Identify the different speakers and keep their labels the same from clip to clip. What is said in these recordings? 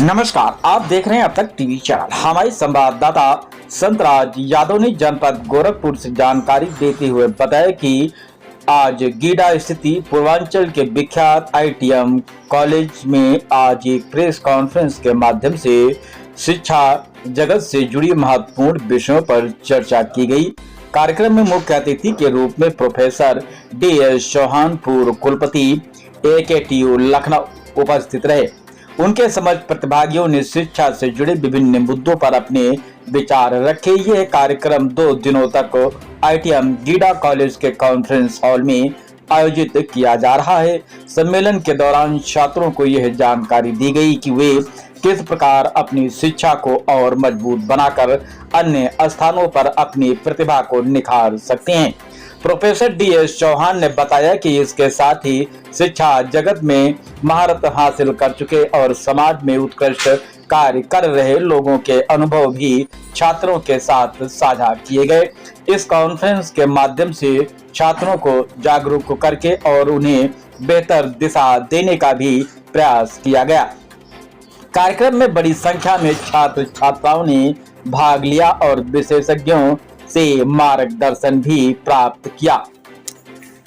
Speaker 1: नमस्कार, आप देख रहे हैं अब तक टीवी चैनल। हमारे संवाददाता संतराज यादव ने जनपद गोरखपुर से जानकारी देते हुए बताया कि आज गीडा स्थित पूर्वांचल के विख्यात आईटीएम कॉलेज में आज एक प्रेस कॉन्फ्रेंस के माध्यम से शिक्षा जगत से जुड़ी महत्वपूर्ण विषयों पर चर्चा की गई। कार्यक्रम में मुख्य अतिथि के रूप में प्रोफेसर DS चौहान, पूर्व कुलपति AKTU लखनऊ उपस्थित रहे। उनके समक्ष प्रतिभागियों ने शिक्षा से जुड़े विभिन्न मुद्दों पर अपने विचार रखे। यह कार्यक्रम 2 दिनों तक आईटीएम गीडा कॉलेज के कॉन्फ्रेंस हॉल में आयोजित किया जा रहा है। सम्मेलन के दौरान छात्रों को यह जानकारी दी गई कि वे किस प्रकार अपनी शिक्षा को और मजबूत बनाकर अन्य स्थानों पर अपनी प्रतिभा को निखार सकते हैं। प्रोफेसर DS चौहान ने बताया कि इसके साथ ही शिक्षा जगत में महारत हासिल कर चुके और समाज में उत्कृष्ट कार्य कर रहे लोगों के अनुभव भी छात्रों के साथ साझा किए गए। इस कॉन्फ्रेंस के माध्यम से छात्रों को जागरूक करके और उन्हें बेहतर दिशा देने का भी प्रयास किया गया। कार्यक्रम में बड़ी संख्या में छात्र छात्राओं ने भाग लिया और विशेषज्ञों से मार्गदर्शन भी प्राप्त किया।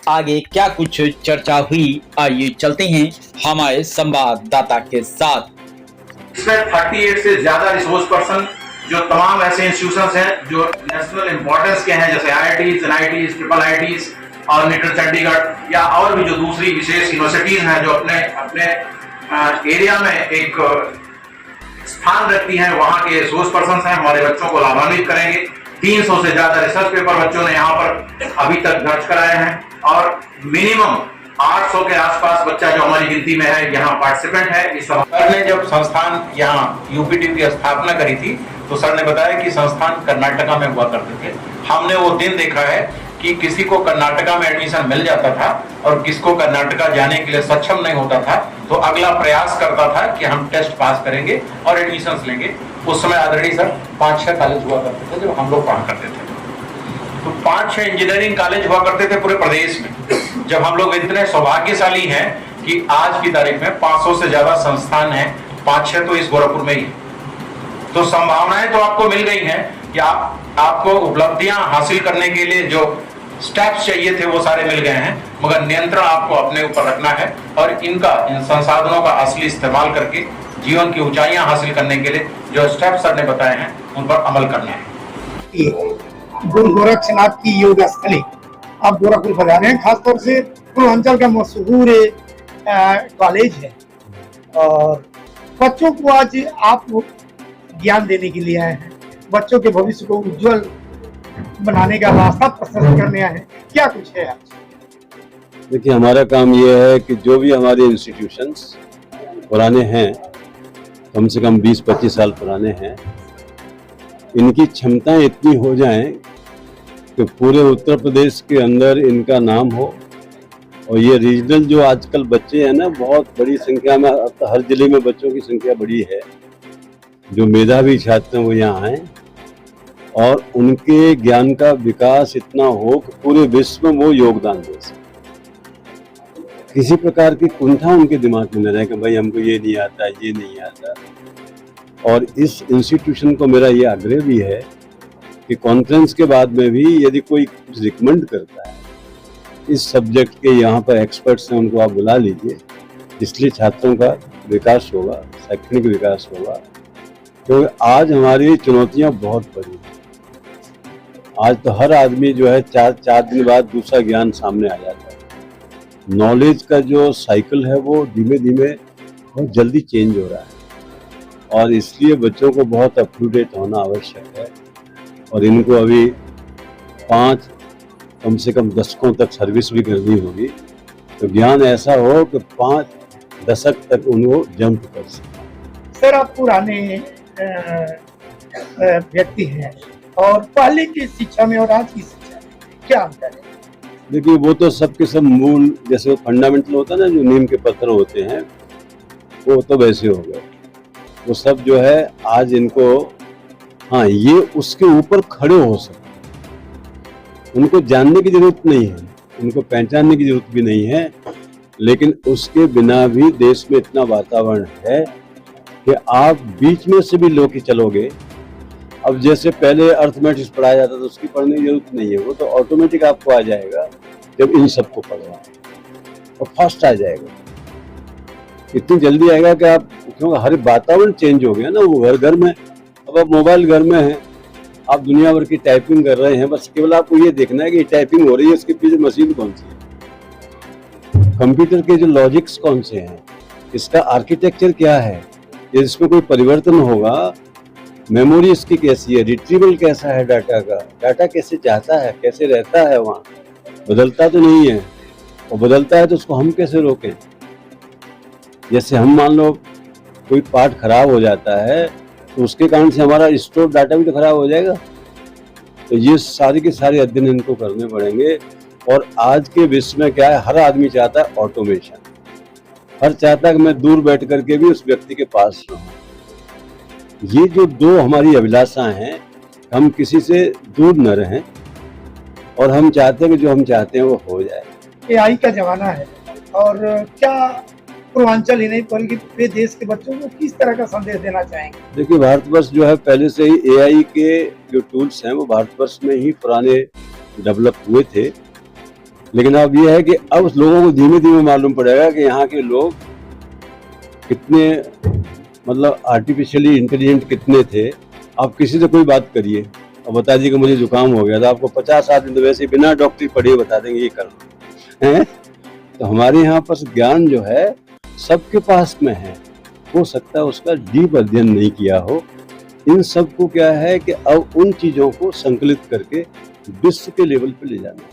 Speaker 1: आगे क्या कुछ चर्चा हुई, आइए चलते हैं हमारे संवाददाता के साथ।
Speaker 2: इसमें 38 से ज्यादा रिसोर्स पर्सन जो तमाम ऐसे इंस्टीट्यूशंस हैं जो नेशनल इंपॉर्टेंस के हैं, जैसे IITs, NITs, ट्रिपल IITs और निटर चंडीगढ़ या और भी जो दूसरी विशेष यूनिवर्सिटीज हैं जो अपने अपने एरिया में एक स्थान रखती हैं, वहां के रिसोर्स पर्सन हैं, हमारे बच्चों को लाभान्वित करेंगे। 300 से ज्यादा रिसर्च पेपर बच्चों ने यहाँ पर अभी तक दर्ज कराए हैं और मिनिमम 800 के आसपास बच्चा जो हमारी गिनती में है यहाँ पार्टिसिपेंट है। इस सर ने जब संस्थान यहाँ UPT की स्थापना करी थी तो सर ने बताया कि संस्थान कर्नाटका में हुआ करते थे। हमने वो दिन देखा है कि किसी को कर्नाटका में एडमिशन मिल जाता था और किसको कर्नाटका जाने के लिए सक्षम नहीं होता था, तो अगला प्रयास करता था कि हम टेस्ट पास करेंगे और एडमिशन लेंगे। उस समय आदरणीय सर 5-6 कॉलेज हुआ करते थे जब हम लोग पढ़ा करते थे, तो 5-6 इंजीनियरिंग कॉलेज हुआ करते थे पूरे प्रदेश में। जब हम लोग इतने सौभाग्यशाली हैं कि आज की तारीख में 500 से ज्यादा संस्थान हैं, 5-6 तो इस गोरखपुर में ही है, तो संभावनाएं तो आपको मिल गई हैं कि आपको उपलब्धियां हासिल करने के लिए जो स्टेप्स चाहिए थे वो सारे मिल गए हैं, मगर नियंत्रण आपको अपने ऊपर रखना है और इन संसाधनों का असली इस्तेमाल करके जीवन की ऊंचाइयां हासिल करने के लिए जो स्टेप्स सर ने बताए हैं उन पर अमल करना है।
Speaker 3: गुरु गोरक्षनाथ की योग स्थली आप गोरखपुर पर जा रहे हैं, खासतौर से पूर्वांचल का मशहूर कॉलेज है और बच्चों को आज आप ज्ञान देने के लिए आए हैं, बच्चों के भविष्य को उज्जवल बनाने का रास्ता प्रशस्त करने आए हैं। क्या कुछ है आज?
Speaker 4: देखिए, हमारा काम ये है कि जो भी हमारे इंस्टीट्यूशंस पुराने हैं, कम से कम 20-25 साल पुराने हैं, इनकी क्षमताएं इतनी हो जाएं कि पूरे उत्तर प्रदेश के अंदर इनका नाम हो। और ये रीजनल जो आजकल बच्चे हैं ना, बहुत बड़ी संख्या में, हर जिले में बच्चों की संख्या बड़ी है, जो मेधावी छात्र हैं वो यहाँ आए और उनके ज्ञान का विकास इतना हो कि पूरे विश्व में वो योगदान दे सके। किसी प्रकार की कुंठा उनके दिमाग में न रहे कि भाई हमको ये नहीं आता, ये नहीं आता। और इस इंस्टीट्यूशन को मेरा ये आग्रह भी है कि कॉन्फ्रेंस के बाद में भी यदि कोई कुछ रिकमेंड करता है इस सब्जेक्ट के, यहाँ पर एक्सपर्ट्स हैं, उनको आप बुला लीजिए, इसलिए छात्रों का विकास होगा, शैक्षणिक विकास होगा। क्योंकि आज हमारी चुनौतियाँ बहुत बड़ी हैं। आज तो हर आदमी जो है 4 दिन बाद दूसरा ज्ञान सामने आ जाता है। नॉलेज का जो साइकिल है वो धीमे धीमे बहुत जल्दी चेंज हो रहा है और इसलिए बच्चों को बहुत अप टू डेट होना आवश्यक है। और इनको अभी 5 कम से कम दशकों तक सर्विस भी करनी होगी, तो ज्ञान ऐसा हो कि 5 दशक तक उनको जंप कर सके।
Speaker 3: सर, आप पुराने व्यक्ति हैं और पहले की शिक्षा में और आज की शिक्षा में क्या अंतर है?
Speaker 4: देखिए, वो तो सबके सब मूल, जैसे फंडामेंटल होता है ना, जो नीम के पत्थर होते हैं, वो तो वैसे हो गए। वो सब जो है आज इनको, हाँ, ये उसके ऊपर खड़े हो सकते। उनको जानने की जरूरत नहीं है, उनको पहचानने की जरूरत भी नहीं है, लेकिन उसके बिना भी देश में इतना वातावरण है कि आप बीच में से भी लेके चलोगे। अब जैसे पहले अर्थमेटिक्स पढ़ाया जाता था, उसकी पढ़ने की जरूरत नहीं है, वो तो ऑटोमेटिक आपको आ जाएगा जब इन सबको पढ़ना और फास्ट आ जाएगा। इतनी जल्दी आएगा कि आप, क्योंकि हर वातावरण चेंज हो गया ना, वो घर घर में। अब आप मोबाइल घर में है, आप दुनिया भर की टाइपिंग कर रहे हैं, बस केवल आपको ये देखना है कि टाइपिंग हो रही है, इसके पीछे मशीन कौन सी है, कंप्यूटर के जो लॉजिक्स कौन से हैं, इसका आर्किटेक्चर क्या है, इसमें कोई परिवर्तन होगा, मेमोरी इसकी कैसी है, रिट्रीवल कैसा है डाटा का, डाटा कैसे जाता है, कैसे रहता है वहाँ, बदलता तो नहीं है, और बदलता है तो उसको हम कैसे रोकें। जैसे हम मान लो कोई पार्ट खराब हो जाता है तो उसके कारण से हमारा स्टोर डाटा भी तो खराब हो जाएगा। तो ये सारे के सारे अध्ययन इनको करने पड़ेंगे। और आज के विश्व में क्या है, हर आदमी चाहता है ऑटोमेशन, हर चाहता है कि मैं दूर बैठ करके भी उस व्यक्ति के पास रहूं। ये जो दो हमारी अभिलाषाएं हैं, हम किसी से दूर न रहें और हम चाहते हैं कि जो हम चाहते हैं वो हो जाए।
Speaker 3: एआई का जमाना है, और क्या पूर्वांचल ही नहीं बल्कि पूरे देश के बच्चों को किस तरह का संदेश देना चाहेंगे?
Speaker 4: देखिए, भारतवर्ष जो है पहले से ही एआई के जो टूल्स हैं वो भारतवर्ष में ही पुराने डेवलप हुए थे, लेकिन अब ये है कि अब लोगों को धीमे धीमे मालूम पड़ेगा कि यहाँ के लोग कितने, मतलब आर्टिफिशियली इंटेलिजेंट कितने थे। आप किसी से कोई बात करिए और बता दीजिए कि मुझे जुकाम हो गया, तो आपको 50 आदमी तो वैसे बिना डॉक्टरी पढ़े बता देंगे ये करना है। तो हमारे यहाँ पर ज्ञान जो है सबके पास में है, हो सकता है उसका डीप अध्ययन नहीं किया हो। इन सब को क्या है कि अब उन चीजों को संकलित करके विश्व के लेवल पे ले जाना।